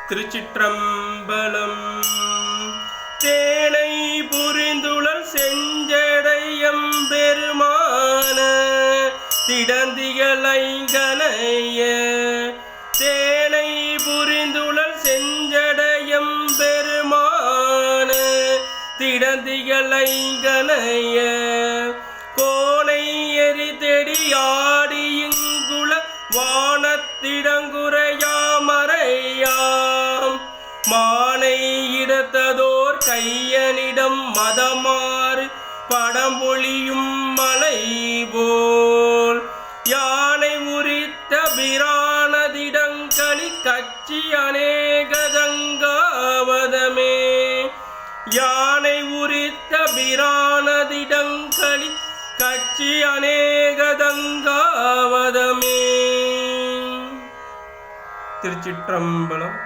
திருச்சிற்றம்பலம். தேனை புரிந்துளல் செஞ்சடையம் பெருமான திடந்திகள் ஐங்கனைய. தேனை புரிந்துளல் செஞ்சடையம் பெருமான திடந்திகள் ஐங்கனைய. கோனை எரி தெடி ஆடியுங்குள வானத்திடங்குறையாமறையாம் மானை இடத்ததோர் கையனிடம் மதமாறு படம்பொழியும் மலை போல். யானை உரித்த பிரானதிடங்களி கட்சி அநேகதங்காவதமே. யானை உரித்த பிரானதிடங்களி கட்சி அநேகதங்காவதமே. திருச்சிற்றம்பலம்.